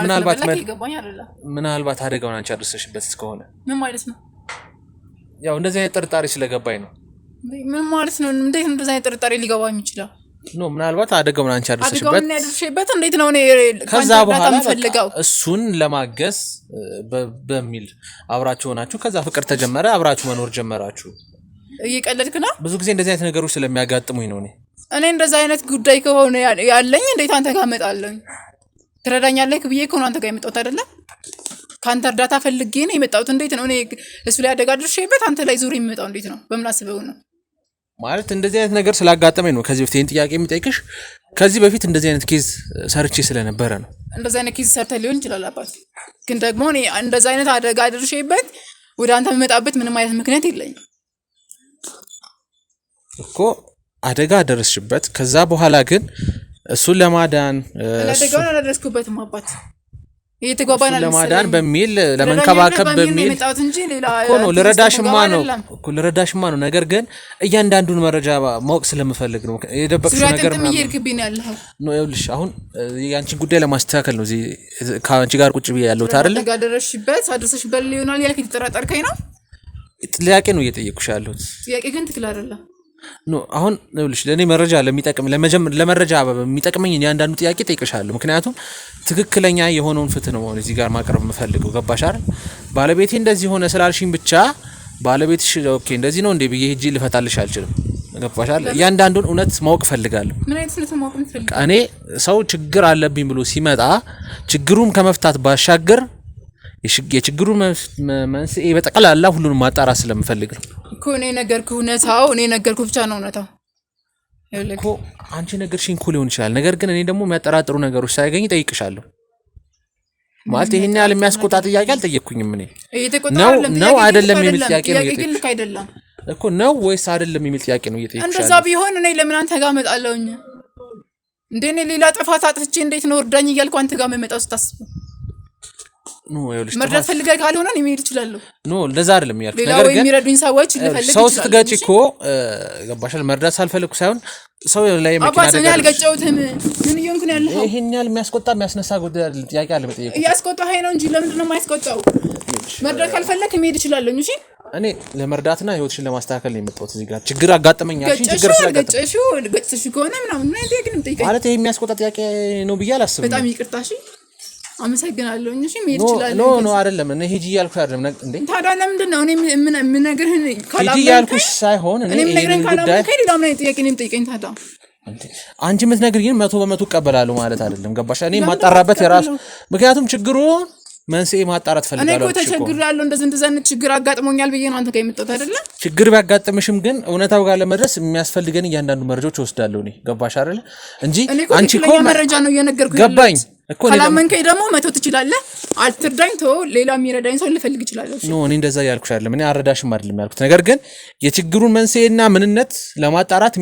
ምናልባት አደጋውን አንቺ አድርሰሽበት እስከሆነ
ምን ማለት ነው?
ያው እንደዚህ አይነት ጥርጣሬ ስለገባኝ ነው።
ምን ማለት ነው? እንዴት እንደዚህ አይነት ጥርጣሬ ሊገባ የሚችለው?
ነው ምናልባት አደጋውን አንቺ
አድርሰሽበት እንዴት ነው? እኔ
ከዛ በኋላ እሱን ለማገዝ በሚል አብራችሁ ሆናችሁ ከዛ ፍቅር ተጀመረ፣ አብራችሁ መኖር ጀመራችሁ።
እየቀለድክ ነው?
ብዙ ጊዜ እንደዚህ አይነት ነገሮች ስለሚያጋጥሙኝ ነው። እኔ
እንደዚህ አይነት ጉዳይ ከሆነ ያለኝ እንዴት አንተ ጋር እመጣለሁ? ትረዳኛለህ ብዬ እኮ ነው አንተ ጋር የመጣሁት አይደለ? ካንተ እርዳታ ፈልጌ ነው የመጣሁት። እንዴት ነው እኔ እሱ ላይ አደጋ አድርሼበት አንተ ላይ ዙር የሚመጣው? እንዴት ነው? በምን አስበው ነው?
ማለት እንደዚህ አይነት ነገር ስላጋጠመኝ ነው ከዚህ በፊት ይሄን ጥያቄ የሚጠይቅሽ። ከዚህ በፊት እንደዚህ አይነት ኬዝ ሰርቼ ስለነበረ ነው።
እንደዚህ አይነት ኬዝ ሰርተ ሊሆን ይችላል አባት፣ ግን ደግሞ እኔ እንደዚህ አይነት አደጋ አድርሼበት ወደ አንተ የምመጣበት ምንም አይነት ምክንያት የለኝም
እኮ። አደጋ አደረስሽበት፣ ከዛ በኋላ ግን እሱን ለማዳን
አደጋውን አላደረስኩበትም አባት። እየተጓባናል
ለማዳን በሚል ለመንከባከብ በሚል እኮ ነው። ልረዳሽማ ነው። ነገር ግን እያንዳንዱን መረጃ ማወቅ ስለምፈልግ ነው። የደበቅሽው ነገር
ነው
ይኸውልሽ፣ አሁን ያንቺን ጉዳይ ለማስተካከል ነው እዚህ ከአንቺ ጋር ቁጭ ብዬ ያለሁት አይደለ?
ጋደረሽበት አድርሰሽበት ሊሆናል ያልክ የተጠራጠርከኝ ነው።
ጥያቄ ነው እየጠየቅኩሽ ያለሁት።
ጥያቄ ግን ትክክል አይደለም።
አሁን ይኸውልሽ ለኔ መረጃ ለመረጃ በሚጠቅመኝ እያንዳንዱ ጥያቄ ጠይቅሻለሁ። ምክንያቱም ትክክለኛ የሆነውን ፍትህ ነው እዚህ ጋር ማቅረብ የምፈልገው። ገባሽ አይደል? ባለቤቴ እንደዚህ ሆነ ስላልሽኝ ብቻ ባለቤትሽ ኦኬ እንደዚህ ነው እንዴ ብዬ ሂጂ ልፈታልሽ አልችልም። ገባሽ አይደል? እያንዳንዱን እውነት ማወቅ ፈልጋለሁ።
ምን አይነት እውነት ማወቅ የምትፈልጊው?
እኔ ሰው ችግር አለብኝ ብሎ ሲመጣ ችግሩን ከመፍታት ባሻገር የችግሩ መንስኤ በጠቅላላ ሁሉንም ማጣራት ስለምፈልግ ነው
እኮ እኔ ነገርኩህ። እኔ ነገርኩህ ብቻ ነው እውነታው
እኮ። አንቺ ነገርሽኝ እኮ ሊሆን ይችላል። ነገር ግን እኔ ደግሞ የሚያጠራጥሩ ነገሮች ሳይገኝ ጠይቅሻለሁ። ማለት ይሄን ያህል የሚያስቆጣ ጥያቄ አልጠየቅኩኝም። እኔ ነው አይደለም የሚል ጥያቄ ነው
እየጠየቅኩኝ
እኮ ነው ወይስ አይደለም የሚል ጥያቄ ነው እየጠየቅኩሽ።
እንደዛ ቢሆን እኔ ለምን አንተ ጋር እመጣለሁኝ እንዴ? እኔ ሌላ ጥፋት አጥፍቼ እንዴት ነው እርዳኝ እያልኩ አንተ ጋር የምመጣው ስታስብ? መርዳት ፈልገህ ካልሆነ እኔ መሄድ እችላለሁ።
እንደዛ አይደለም ያልኩት።
ነገር ግን የሚረዱኝ ሰዎች ልፈልግ
ሰው ስትገጭ እኮ ገባሻል? መርዳት ሳልፈልግ ሳይሆን ሰው ላይ መኪና
አባስ እኔ አልገጨሁትም። ምን እየሆንኩ ነው ያለኸው?
ይሄን ያህል የሚያስቆጣ የሚያስነሳ ጉዳይ አይደለም። ጥያቄ አለ መጠየቅ።
እያስቆጣኸኝ ነው እንጂ ለምንድን ነው የማያስቆጣው? መርዳት ካልፈለክ መሄድ እችላለሁ። እሺ
እኔ ለመርዳትና ህይወትሽን ለማስተካከል ነው የመጣሁት እዚህ ጋር። ችግር አጋጠመኛል። ችግር
ገጨሽው ከሆነ ምናምን ነው ግን ጠይቀኝ።
ማለት ይሄ የሚያስቆጣ ጥያቄ ነው ብዬ አላስብም።
በጣም ይቅርታ። እሺ አመሰግናለሁ። እሺ መሄድ እችላለሁ።
ኖ አይደለም። እኔ ሂጂ ያልኩሽ አይደለም እንዴ።
ታዲያ ለምንድን ነው እኔ ምን ነገርህን
ካላመንከኝ ሂጂ ያልኩሽ ሳይሆን እኔ
ይሄን ጉዳይ ከሌላ ምን ጥያቄ ነው የምጠይቀኝ? ታዲያ
አንቺ የምትነግሪኝ 100% እቀበላለሁ ማለት አይደለም። ገባሽ? እኔ ማጣራበት የራሱ ምክንያቱም ችግሩን መንስኤ ማጣራት ፈልጋለሁ።
እኔ እኮ ተቸግሬያለሁ። እንደዚህ አይነት ችግር አጋጥሞኛል ብዬ ነው አንተ ጋር የመጣሁት አይደለ?
ችግር ቢያጋጥምሽም ግን እውነታው ጋር ለመድረስ የሚያስፈልገን እያንዳንዱ መረጃዎች ወስዳለሁ እኔ። ገባሽ አይደለ? እንጂ አንቺ እኮ
መረጃ ነው እየነገርኩኝ።
ገባኝ እኮ ነው።
ካላመንከኝ ደግሞ መተው ትችላለህ። አልትርዳኝ ተው፣ ሌላ የሚረዳኝ ሰው ልፈልግ እችላለሁ።
እኔ እንደዛ ያልኩሽ አይደለም። እኔ አረዳሽም አይደለም ያልኩት። ነገር ግን የችግሩን መንስኤና ምንነት ለማጣራት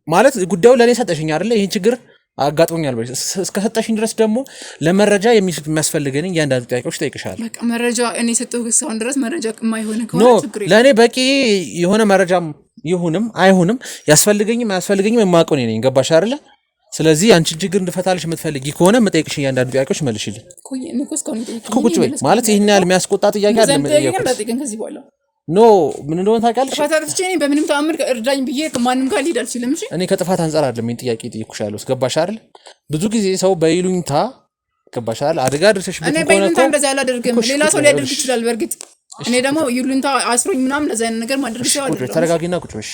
ማለት ጉዳዩ ለኔ ሰጠሽኝ አይደለ? ይሄን ችግር አጋጥሞኛል በይ እስከ ሰጠሽኝ ድረስ ደግሞ ለመረጃ የሚያስፈልገን እያንዳንዱ ጥያቄዎች ጠይቅሻለሁ።
በቃ መረጃ እኔ ሰጠሁህ እስካሁን ድረስ መረጃ የማይሆን ከሆነ ችግር የለም።
ለኔ በቂ የሆነ መረጃ ይሁንም አይሁንም ያስፈልገኝም አያስፈልገኝም የማውቀው እኔ ነኝ። ገባሽ አይደለ? ስለዚህ አንቺን ችግር እንድፈታልሽ የምትፈልጊ ከሆነ መጠየቅሽ እያንዳንዱ ጥያቄዎች መልሽልኝ እኮ። ቁጭ በይ ማለት ይሄን ያህል የሚያስቆጣ ጥያቄ አይደለም።
ከዚህ በኋላ
ምን እንደሆነ ታውቂያለሽ?
ጥፋት አጥፍቼ እኔ በምንም ተአምር እርዳኝ ብዬ ማንም ጋር ሊሄድ አልችልም። እሺ
እኔ ከጥፋት አንፃር አይደለም ይሄን ጥያቄ ጠይቁሻለሁ። ገባሽ አይደል? ብዙ ጊዜ ሰው በይሉኝታ ገባሽ አይደል? አደጋ ድርሰሽበት
እኔ በይሉኝታ እንደዛ አላደርግም። ሌላ ሰው ሊያደርግ ይችላል በእርግጥ። እኔ ደግሞ ይሉኝታ አስሮኝ ምናምን እንደዛ አይነት ነገር ማድረግ ሰው አይደለም።
ተረጋጊና ቁጭ በይ።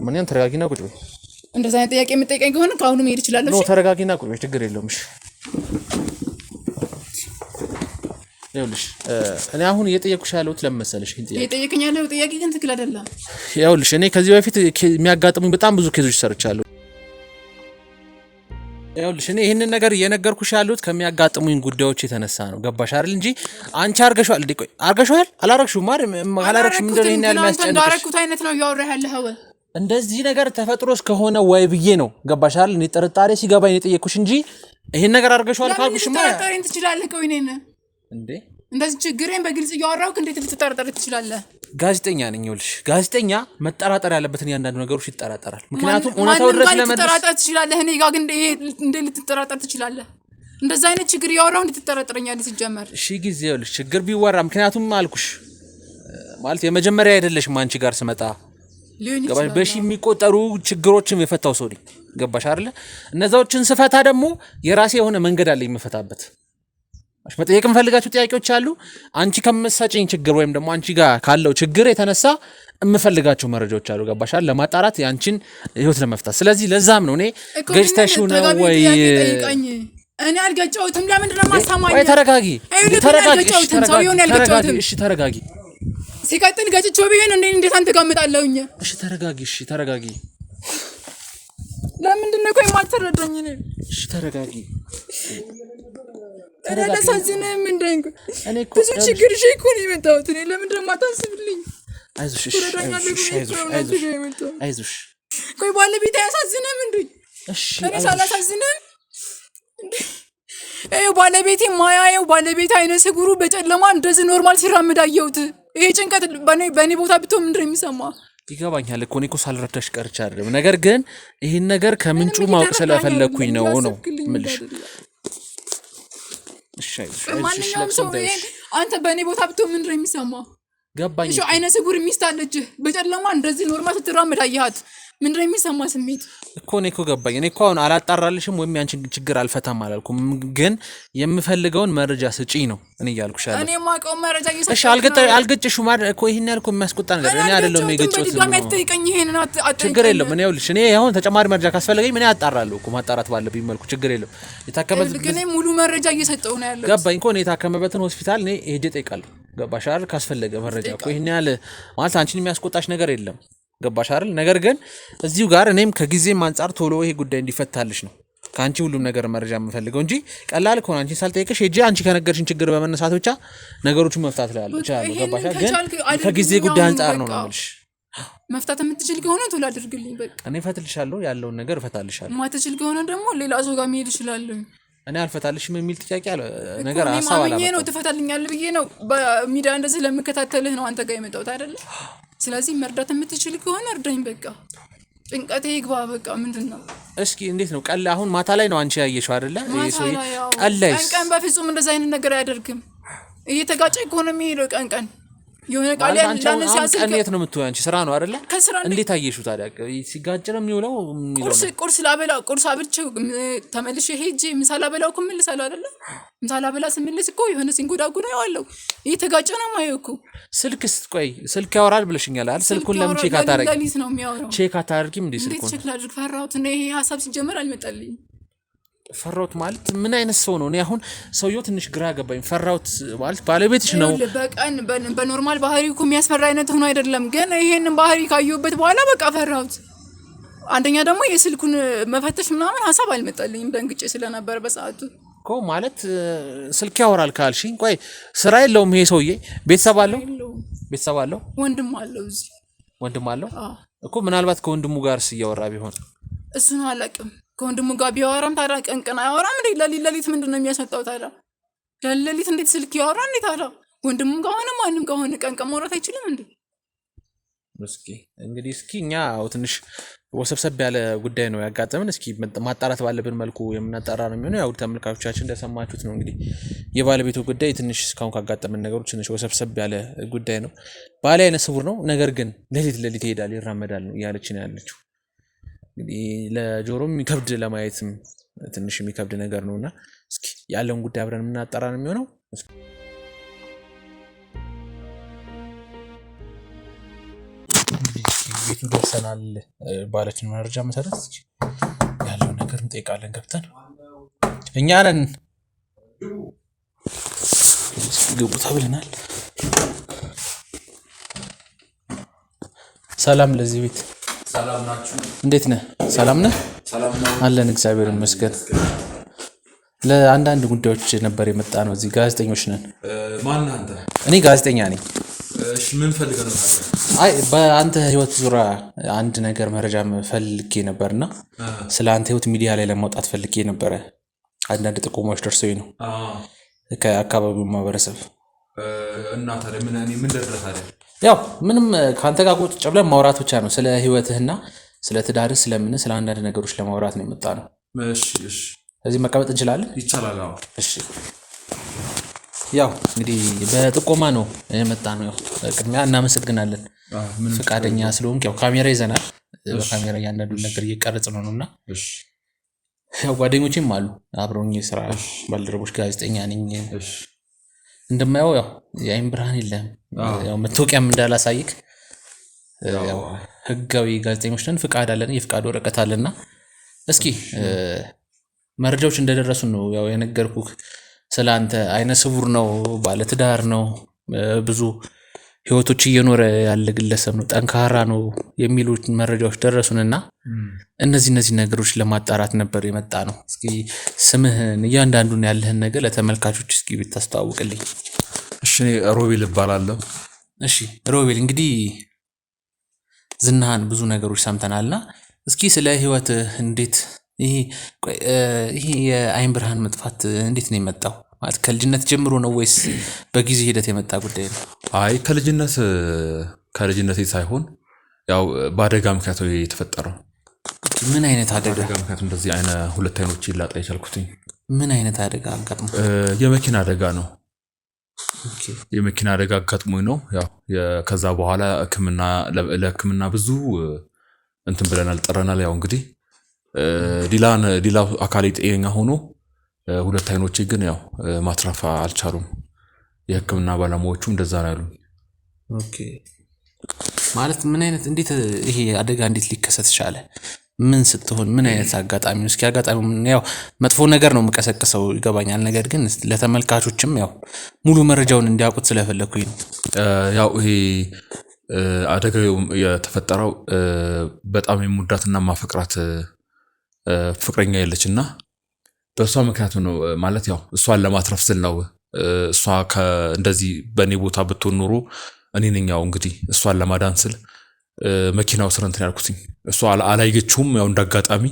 ምን ተረጋጊና ቁጭ በይ።
እንደዛ አይነት ጥያቄ የምጠይቀኝ ከሆነ ከአሁኑ መሄድ ይችላል። እሺ
ተረጋጊና ቁጭ በይ። ችግር የለውም። እሺ ይኸውልሽ እኔ አሁን እየጠየኩሽ ያለሁት ለምን መሰለሽ?
እየጠየቀኝ ያለው ጥያቄ ግን ትክክል አይደለም።
ይኸውልሽ እኔ ከዚህ በፊት የሚያጋጥሙኝ በጣም ብዙ ኬዞች ሰርቻለሁ። ይኸውልሽ እኔ ይሄንን ነገር እየነገርኩሽ ያለሁት ከሚያጋጥሙኝ ጉዳዮች የተነሳ ነው። ገባሽ አይደል? እንጂ አንቺ አርገሽዋል እንዴ? ቆይ አርገሽዋል? አላረግሽውም አይደል? አላረግሽም እንደሆነ ይሄን ያህል የሚያስጨንቅሽ
እንዳረኩት አይነት ነው እያወራህ ያለኸው።
እንደዚህ ነገር ተፈጥሮ እስከሆነ ወይ ብዬ ነው። ገባሽ አይደል? እኔ ጥርጣሬ ሲገባኝ ነው የጠየኩሽ እንጂ ይሄን ነገር አርገሽዋል ካልኩሽማ
ልትጠራጠረኝ ትችላለህ። ቆይ እኔን
እንዴ
እንደዚህ ችግሬን በግልጽ እያወራሁህ እንዴት ልትጠራጠር ትችላለህ?
ጋዜጠኛ ነኝ። ይኸውልሽ ጋዜጠኛ መጠራጠር ያለበትን ያንዳንዱ ነገሮች ይጠራጠራል። ምክንያቱም እውነታው ድረስ ለመድረስ
ልትጠራጠር ትችላለህ። እኔ ጋር ግን እንዴት ልትጠራጠር ትችላለህ? እንደዛ አይነት ችግር እያወራሁ እንዴት ትጠራጠረኛለህ? ሲጀመር
እሺ ጊዜ ይኸውልሽ ችግር ቢወራ ምክንያቱም አልኩሽ ማለት የመጀመሪያ አይደለሽም አንቺ ጋር ስመጣ ገባሽ? በሺ የሚቆጠሩ ችግሮችን የፈታው ሰው ነኝ። ገባሽ አይደለ? እነዛዎችን ስፈታ ደግሞ የራሴ የሆነ መንገድ አለ የምፈታበት። መጠየቅ የምፈልጋቸው ጥያቄዎች አሉ። አንቺ ከምትሰጪኝ ችግር ወይም ደግሞ አንቺ ጋር ካለው ችግር የተነሳ የምፈልጋቸው መረጃዎች አሉ። ገባሽ አይደል? ለማጣራት ያንቺን ህይወት ለመፍታት። ስለዚህ ለዛም ነው እኔ ገጭተሽው ነው ወይ
እኔ አልገጨሁትም። ለምንድን ነው የማሳማኝ?
ወይ ተረጋጊ፣ ተረጋጊ፣
እሺ
ተረጋጊ።
ሲቀጥል ገጭቼው ቢሆን እንዴት አንተ ጋር እመጣለሁኝ?
እሺ ተረጋጊ፣ እሺ ተረጋጊ።
ለምንድን ነው ቆይ የማትረዳኝ?
እሺ ተረጋጊ።
አላሳዝንህም እንዴ? ብዙ ችግር እሺ እኮ ነው የመጣሁት እኔ። ለምንድን ነው የማታስብልኝ?
አይዞሽ፣ አይዞሽ።
ቆይ ባለቤት አያሳዝንህም እንዴ?
እሺ
እኔ ሳላሳዝንህም እንዴ? ይኸው ባለቤቴ ማያየው ባለቤቴ አይነ ስጉሩ በጨለማ እንደዚህ ኖርማል ሲራመድ አየሁት። ይሄ ጭንቀት በእኔ ቦታ ብትሆን ምንድን ነው የሚሰማ?
ይገባኛል እኮ እኔ እኮ ሳልረዳሽ ቀርቼ አይደለም። ነገር ግን ይህን ነገር ከምንጩ ማወቅ ስለፈለግኩኝ ነው የምልሽ።
ማንኛውም ሰው አንተ በእኔ ቦታ ብትሆን ምንድን ነው የሚሰማ?
ገባኝ።
አይነ ስጉር ሚስት አለችህ በጨለማ እንደዚህ ኖርማል ስትራመድ አየሃት። ምንድን ነው የሚሰማ ስሜት
እኮ እኔ እኮ ገባኝ። እኔ እኮ አሁን አላጣራልሽም ወይም ያንቺን ችግር አልፈታም አላልኩም፣ ግን የምፈልገውን መረጃ ስጪኝ ነው እኔ እያልኩሽ ያለው።
እኔ የማውቀውን መረጃ እየሰጠሽ
እሺ፣ አልገጭሽም እኮ ይሄን ያልኩ የሚያስቆጣ ነገር እኔ አይደለም የገጨሁት። ችግር የለም። እኔ ይኸውልሽ እኔ አሁን ተጨማሪ መረጃ ካስፈለገኝ ምን ያጣራለሁ እኮ ማጣራት ባለብኝ መልኩ ችግር የለም። የታከመበት
ግን ሙሉ መረጃ እየሰጠው ነው ያለው።
ገባኝ እኮ እኔ የታከመበትን ሆስፒታል እኔ ሄጄ እጠይቃለሁ። ገባሽ አይደል? ካስፈለገ መረጃ እኮ ይሄን ያህል ማለት አንቺን የሚያስቆጣሽ ነገር የለም። ገባሽ አይደል? ነገር ግን እዚሁ ጋር እኔም ከጊዜም አንጻር ቶሎ ይሄ ጉዳይ እንዲፈታልሽ ነው ከአንቺ ሁሉም ነገር መረጃ የምፈልገው እንጂ ቀላል ከሆነ አንቺን ሳልጠይቅሽ ሄጄ አንቺ ከነገርሽን ችግር በመነሳት ብቻ ነገሮችን መፍታት ላይ ይችላል። ገባሽ? ግን ከጊዜ ጉዳይ አንጻር ነው የምልሽ።
መፍታት የምትችል ከሆነ ቶሎ አድርግልኝ በቃ።
እኔ እፈትልሻለሁ፣ ያለውን ነገር እፈታልሻለሁ።
ማትችል ከሆነ ደግሞ ሌላ ሰው ጋር መሄድ እችላለሁ።
እኔ አልፈታልሽም የሚል ጥያቄ አለ ነገር ሐሳብ አላመጣም።
ነው ትፈታልኛለህ ብዬ ነው በሚዲያ እንደዚህ ለምከታተልህ ነው አንተ ጋር የመጣሁት አይደለ? ስለዚህ መርዳት የምትችል ከሆነ እርዳኝ በቃ። ጭንቀቴ ይግባ በቃ። ምንድነው?
እስኪ እንዴት ነው ቀን አሁን ማታ ላይ ነው አንቺ ያየሽው አይደለ? ይሄ ሰው
ቀን በፍጹም እንደዛ አይነት ነገር አያደርግም። እየተጋጨ ከሆነ የሚሄደው ቀን የሆነ ቃል ያላነ ሲያስል
ቀን የት ነው የምትውይ አንቺ? ስራ ነው አይደለ? እንዴት አየሽው ታዲያ? ሲጋጭ ነው የሚውለው።
ቁርስ ላበላ ቁርስ አብልቼው ተመልሼ ሄጄ ምሳ ላበላው እኮ እመልሳለሁ አይደለ? ምሳ ላበላ ስመልስ እኮ የሆነ ሲንጎዳጉዳ ያለው እየተጋጨ ነው የማየው።
ስልክ ያወራል ብለሽኛል አይደል? ስልኩን ለምን ቼክ አታረጊም?
ለሊት ነው የሚያወራው።
ቼክ አታረጊም እንዴ ስልኩን?
ቼክ ላድርግ ፈራሁት። ይሄ ሀሳብ ሲጀመር አልመጣልኝም።
ፈራሁት ማለት ምን አይነት ሰው ነው? እኔ አሁን ሰውየው ትንሽ ግራ ገባኝ። ፈራሁት ማለት ባለቤትሽ ነው።
በቀን በኖርማል ባህሪው እኮ የሚያስፈራ አይነት ሆኖ አይደለም፣ ግን ይሄንን ባህሪ ካየሁበት በኋላ በቃ ፈራሁት። አንደኛ ደግሞ የስልኩን መፈተሽ ምናምን ሀሳብ አልመጣልኝም፣ ደንግጬ ስለነበር በሰዓቱ
እኮ። ማለት ስልክ ያወራል ካልሽኝ፣ ቆይ ስራ የለውም ይሄ ሰውዬ? ቤተሰብ አለው? ቤተሰብ አለው?
ወንድም አለው። እዚህ
ወንድም አለው እኮ። ምናልባት ከወንድሙ ጋር እያወራ ቢሆን
እሱን አላውቅም። ከወንድሙ ጋር ቢያወራም ታዲያ ቀን አያወራም እንዴ? ለሊት ምንድን ነው የሚያሰጣው ታዲያ? ለሊት እንዴት ስልክ ያወራ እንዴ ታዲያ? ወንድሙ ጋር ሆነ ማንም ጋር ሆነ ቀን ማውራት አይችልም እንዴ?
እስኪ እኛ ትንሽ ወሰብሰብ ያለ ጉዳይ ነው ያጋጠመን። እስኪ ማጣራት ባለብን መልኩ የምናጣራ ነው የሚሆነው። ያው ተመልካቾቻችን እንደሰማችሁት ነው እንግዲህ የባለቤቱ ጉዳይ ትንሽ እስካሁን ካጋጠመን ነገሮች ትንሽ ወሰብሰብ ያለ ጉዳይ ነው። ባለ አይነ ስውር ነው፣ ነገር ግን ሌሊት ይሄዳል ይራመዳል ነው እያለች ነው ያለችው። እንግዲህ ለጆሮም የሚከብድ ለማየትም ትንሽ የሚከብድ ነገር ነውና እስኪ ያለውን ጉዳይ አብረን የምናጣራ ነው የሚሆነው። ቤቱ ደርሰናል ባለችን መረጃ መሰረት ያለውን ነገር እንጠይቃለን። ገብተን እኛ ነን ግቡ ተብለናል። ሰላም ለዚህ ቤት።
ሰላም ናችሁ?
እንዴት ነህ? ሰላም ነህ? አለን እግዚአብሔር ይመስገን። ለአንዳንድ ጉዳዮች ነበር የመጣ ነው። እዚህ ጋዜጠኞች ነን።
ማን አንተ?
እኔ ጋዜጠኛ ነኝ።
እሺ ምን ፈልገህ ነው?
አይ በአንተ ህይወት ዙሪያ አንድ ነገር መረጃ ፈልጌ ነበርና ስለ አንተ ህይወት ሚዲያ ላይ ለማውጣት ፈልጌ ነበረ። አንዳንድ ጥቆማዎች ደርሰውኝ ነው ከአካባቢው ማህበረሰብ።
እና ታዲያ ምን ደረሰ ታዲያ?
ያው ምንም ካንተ ጋር ቁጭ ብለን ማውራት ብቻ ነው። ስለ ህይወትህና ስለ ትዳርህ ስለ አንዳንድ ነገሮች ለማውራት ነው የመጣ ነው።
እሺ
እዚህ መቀመጥ እንችላለን?
ይቻላል። አዎ
እሺ። ያው እንግዲህ በጥቆማ ነው የመጣ ነው። ያው ቅድሚያ እናመሰግናለን ፈቃደኛ ስለሆንክ። ያው ካሜራ ይዘናል። በካሜራ እያንዳንዱን ነገር እየቀረጽ ነውና እሺ። ያው ጓደኞቼም አሉ አብረውኝ የስራ ባልደረቦች። ጋዜጠኛ ነኝ። እሺ። እንደማየው ያው የአይን ብርሃን የለም። ያው መታወቂያም እንዳላሳይክ ያው ህጋዊ ጋዜጠኞች ነን። ፍቃድ አለን፣ የፍቃድ ወረቀት አለና እስኪ መረጃዎች እንደደረሱን ነው ያው የነገርኩህ። ስላንተ አይነ ስውር ነው፣ ባለትዳር ነው፣ ብዙ ህይወቶች እየኖረ ያለ ግለሰብ ነው፣ ጠንካራ ነው የሚሉ መረጃዎች ደረሱንና እነዚህ ነገሮች ለማጣራት ነበር የመጣ ነው። እስኪ ስምህን እያንዳንዱን ያለህን ነገር ለተመልካቾች እስኪ ብታስተዋውቅልኝ።
እሺ እኔ ሮቤል እባላለሁ።
እሺ ሮቤል፣ እንግዲህ ዝናህን ብዙ ነገሮች ሰምተናልና እስኪ ስለ ህይወትህ እንዴት ይሄ የአይን ብርሃን መጥፋት እንዴት ነው የመጣው? ማለት ከልጅነት ጀምሮ ነው ወይስ በጊዜ ሂደት የመጣ ጉዳይ ነው?
አይ ከልጅነቴ ሳይሆን ያው በአደጋ ምክንያት ነው የተፈጠረው።
ምን አይነት አደጋ?
ምክንያቱ እንደዚህ አይነ ሁለት አይኖች ይላጣ የቻልኩትኝ
ምን አይነት አደጋ አጋጥሞ?
የመኪና አደጋ ነው። የመኪና አደጋ አጋጥሞኝ ነው። ያው ከዛ በኋላ ለሕክምና ብዙ እንትን ብለናል፣ ጥረናል። ያው እንግዲህ ሌላ አካሌ ጤነኛ ሆኖ ሁለት አይኖቼ ግን ያው ማትረፍ አልቻሉም። የሕክምና ባለሙያዎቹ እንደዛ ነው ያሉኝ።
ኦኬ ማለት ምን አይነት እንዴት ይሄ አደጋ እንዴት ሊከሰት ቻለ? ምን ስትሆን ምን አይነት አጋጣሚ ነው? እስኪ አጋጣሚ ያው መጥፎ ነገር ነው የምቀሰቅሰው ይገባኛል። ነገር ግን ለተመልካቾችም ያው ሙሉ መረጃውን እንዲያውቁት ስለፈለኩኝ ነው።
ያው ይሄ አደጋው የተፈጠረው በጣም የምወዳትና ማፈቅራት ፍቅረኛ ያለችና በእሷ ምክንያት ነው። ማለት ያው እሷን ለማትረፍ ስል ነው። እሷ እንደዚህ በእኔ ቦታ ብትሆን ኖሮ እኔ ነኝ ያው እንግዲህ እሷን ለማዳን ስል መኪናው ስር እንትን ያልኩትኝ። እሷ አላየችውም። ያው እንዳጋጣሚ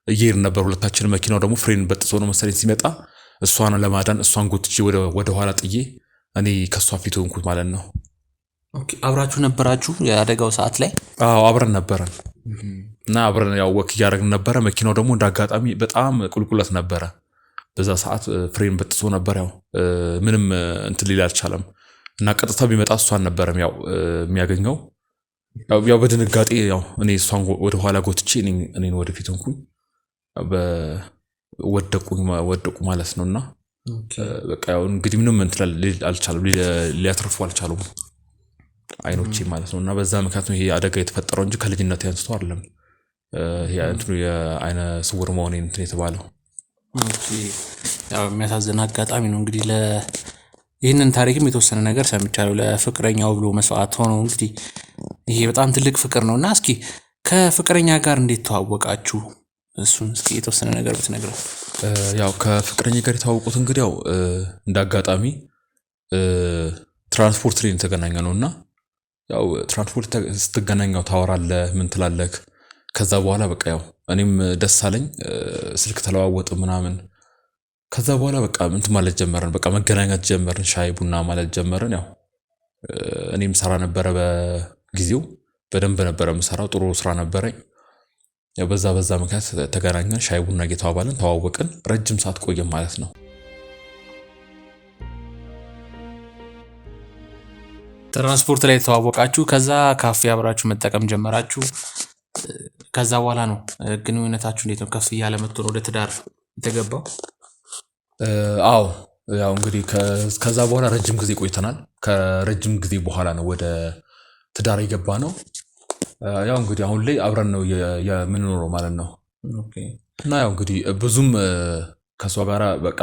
እየሄድን ነበር ሁለታችን። መኪናው ደግሞ ፍሬን በጥሶ ነው መሰለኝ ሲመጣ እሷን ለማዳን እሷን ጎትቼ ወደ ኋላ ጥዬ እኔ ከሷ ፊት ሆንኩት ማለት ነው።
ኦኬ አብራችሁ ነበራችሁ የአደጋው ሰዓት ላይ?
አዎ አብረን ነበረን እና አብረን ያው ወክ እያደረግን ነበረ። መኪናው ደግሞ እንዳጋጣሚ በጣም ቁልቁለት ነበረ። በዛ ሰዓት ፍሬን በጥሶ ነበር። ያው ምንም እንትን ሊል አልቻለም እና ቀጥታ ቢመጣ እሷን ነበረም ያው የሚያገኘው። ያው በድንጋጤ ያው እኔ እሷን ወደ ኋላ ጎትቼ እኔን ወደፊት ሆንኩኝ። ወደቁ ማለት ነውና በቃ ያው እንግዲህ ምንም እንትን አልቻለም፣ ሊያተርፉ አልቻሉም አይኖቼ ማለት ነውና በዛ ምክንያት ነው ይሄ አደጋ የተፈጠረው እንጂ ከልጅነት ያንስቶ አይደለም። ይሄ እንትኑ የአይነ ስውር መሆኔ እንትን የተባለው።
ኦኬ ያው የሚያሳዝን አጋጣሚ ነው እንግዲህ ይህንን ታሪክም የተወሰነ ነገር ሰምቻለሁ። ለፍቅረኛው ብሎ መስዋዕት ሆኖ እንግዲህ ይሄ በጣም ትልቅ ፍቅር ነውና እስኪ ከፍቅረኛ ጋር እንዴት ተዋወቃችሁ? እሱን እስኪ የተወሰነ ነገር ብትነግረን።
ያው ከፍቅረኛ ጋር የተዋወቁት እንግዲህ ያው እንዳጋጣሚ ትራንስፖርት ላይ የተገናኘ ነውና ያው ትራንስፖርት ስትገናኘው ታወራለህ፣ ምን ትላለህ። ከዛ በኋላ በቃ ያው እኔም ደስ አለኝ፣ ስልክ ተለዋወጥ ምናምን። ከዛ በኋላ በቃ እንትን ማለት ጀመርን፣ በቃ መገናኘት ጀመርን፣ ሻይ ቡና ማለት ጀመርን። ያው እኔም ሰራ ነበረ በጊዜው በደንብ ነበረ የምሰራው፣ ጥሩ ስራ ነበረኝ። ያው በዛ ምክንያት ተገናኘን፣ ሻይ ቡና እየተባባልን ተዋወቅን። ረጅም ሰዓት ቆየን ማለት ነው።
ትራንስፖርት ላይ ተዋወቃችሁ፣ ከዛ ካፌ አብራችሁ መጠቀም ጀመራችሁ። ከዛ በኋላ ነው ግንኙነታችሁ እንዴት ነው ከፍ እያለ መጥቶ ወደ ትዳር የተገባው?
አዎ ያው እንግዲህ ከዛ በኋላ ረጅም ጊዜ ቆይተናል። ከረጅም ጊዜ በኋላ ነው ወደ ትዳር የገባ ነው። ያው እንግዲህ አሁን ላይ አብረን ነው የምንኖረው ማለት ነው። እና ያው እንግዲህ ብዙም ከሷ ጋራ በቃ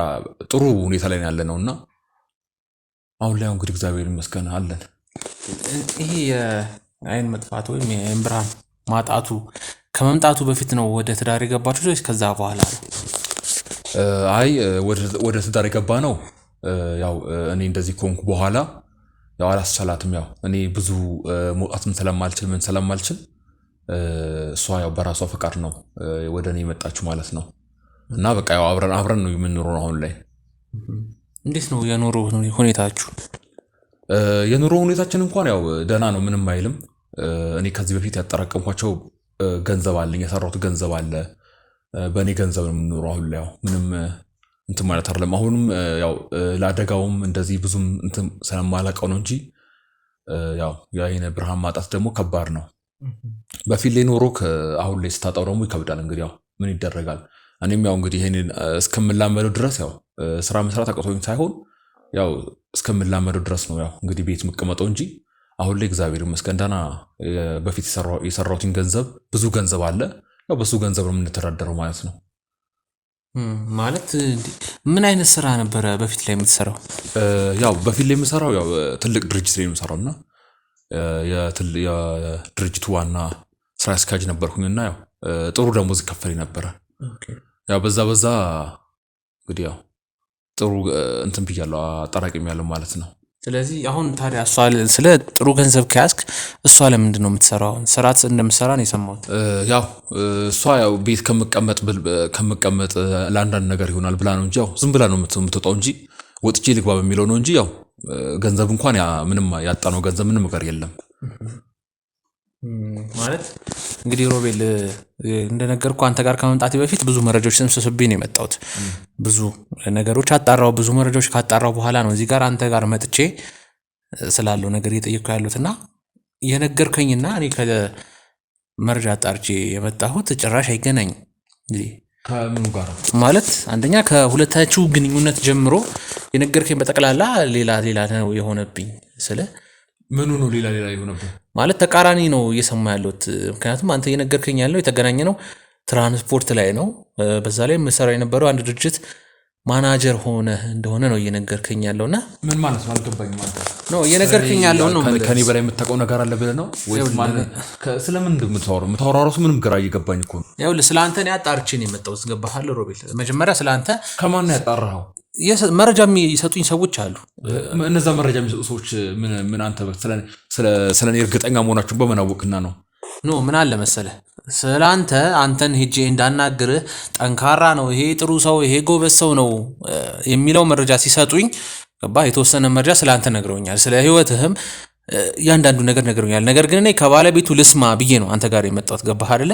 ጥሩ ሁኔታ ላይ ያለ ነውና አሁን ላይ እንግዲህ እግዚአብሔር ይመስገን አለን።
ይሄ የአይን መጥፋት ወይም የአይን ብርሃን ማጣቱ ከመምጣቱ በፊት ነው ወደ ትዳር የገባችሁ ወይስ ከዛ በኋላ ነው?
አይ ወደ ትዳር የገባ ነው። ያው እኔ እንደዚህ ኮንኩ በኋላ ያው አላስቻላትም። ያው እኔ ብዙ መውጣትም ስለማልችል እሷ ያው በራሷ ፈቃድ ነው ወደ እኔ የመጣችው ማለት ነው። እና በቃ ያው አብረን ነው የምንኖረው አሁን ላይ።
እንዴት ነው የኑሮ ሁኔታችሁ?
የኑሮ ሁኔታችን እንኳን ያው ደህና ነው፣ ምንም አይልም። እኔ ከዚህ በፊት ያጠራቀምኳቸው ገንዘብ አለኝ፣ የሰራሁት ገንዘብ አለ። በእኔ ገንዘብ ነው የምንኖረው አሁን ላይ። ያው ምንም እንትን ማለት አይደለም። አሁንም ያው ለአደጋውም እንደዚህ ብዙም እንትን ስለማላውቀው ነው እንጂ ያው የአይን ብርሃን ማጣት ደግሞ ከባድ ነው። በፊት ላይ ኖሮ አሁን ላይ ስታጣው ደግሞ ይከብዳል። እንግዲህ ያው ምን ይደረጋል። እኔም ያው እንግዲህ ይሄንን እስከምላመደው ድረስ ያው ስራ መስራት አቅቶኝ ሳይሆን ያው እስከምላመደው ድረስ ነው ያው እንግዲህ ቤት መቀመጠው እንጂ አሁን ላይ እግዚአብሔር ይመስገን ደህና። በፊት የሰራሁትን ገንዘብ ብዙ ገንዘብ አለ። ያው በሱ ገንዘብ ነው የምንተዳደረው ማለት ነው።
ማለት ምን አይነት ስራ ነበረ በፊት ላይ የምትሰራው?
ያው በፊት ላይ የምሰራው ያው ትልቅ ድርጅት ላይ የምሰራው እና የድርጅቱ ዋና ስራ አስኪያጅ ነበርኩኝና ያው ጥሩ ደሞዝ ይከፈለኝ ነበረ። ያው በዛ እንግዲህ ያው ጥሩ እንትን ብያለሁ፣ አጠራቅሜያለሁ ማለት ነው። ስለዚህ አሁን ታዲያ እሷ ስለ ጥሩ ገንዘብ ከያዝክ እሷ ለምንድን ነው የምትሰራው? ስራት እንደምትሰራ ነው የሰማሁት።
ያው እሷ ያው ቤት ከምቀመጥ ለአንዳንድ ነገር ይሆናል ብላ ነው እንጂ ያው ዝም ብላ ነው የምትወጣው እንጂ ወጥቼ ልግባ በሚለው ነው እንጂ ያው ገንዘብ እንኳን ምንም ያጣነው ገንዘብ ምንም ነገር የለም።
ማለት እንግዲህ ሮቤል እንደነገርኩ አንተ ጋር ከመምጣቴ በፊት ብዙ መረጃዎች ሰብስቤ ነው የመጣሁት። ብዙ ነገሮች አጣራው። ብዙ መረጃዎች ካጣራው በኋላ ነው እዚህ ጋር አንተ ጋር መጥቼ ስላለው ነገር እየጠየቅኩ ያሉትና የነገርከኝና እኔ ከመረጃ አጣርቼ የመጣሁት ጭራሽ አይገናኝም። እንግዲህ
ከምኑ ጋር
ማለት አንደኛ ከሁለታችሁ ግንኙነት ጀምሮ የነገርከኝ በጠቅላላ ሌላ ነው የሆነብኝ። ስለ
ምኑ ነው ሌላ የሆነብኝ?
ማለት ተቃራኒ ነው እየሰማ ያለሁት። ምክንያቱም አንተ እየነገርከኝ ያለው የተገናኘ ነው ትራንስፖርት ላይ ነው። በዛ ላይ የምሰራው የነበረው አንድ ድርጅት ማናጀር ሆነ እንደሆነ ነው እየነገርከኝ ያለውና
ምን ማለት ነው አልገባኝም። ማለት
ነው እየነገርከኝ ያለው ነው
ከኔ በላይ የምታውቀው ነገር አለ ብለህ ነው ወይስ ማለት ስለምን እንደምታወራው ራሱ ምንም ግራ እየገባኝ እኮ ነው።
ይኸውልህ ስለ አንተ ነው ያጣርቼ ነው የመጣሁት። ገባሃል ሮቤል? መጀመሪያ ስለ አንተ
ከማን ነው ያጣራኸው?
መረጃ የሚሰጡኝ ሰዎች አሉ።
እነዛ መረጃ የሚሰጡ ሰዎች ምን አንተ ስለ እኔ እርግጠኛ መሆናቸውን በምን አወቅና ነው?
ምን አለ መሰለህ ስለ አንተን ሄጄ እንዳናግርህ ጠንካራ ነው ይሄ ጥሩ ሰው ይሄ ጎበዝ ሰው ነው የሚለው መረጃ ሲሰጡኝ የተወሰነ መረጃ ስለ አንተ ነግረውኛል። ስለ ህይወትህም ያንዳንዱ ነገር ነግረውኛል። ነገር ግን እኔ ከባለቤቱ ልስማ ብዬ ነው አንተ ጋር የመጣሁት። ገባህ አይደለ?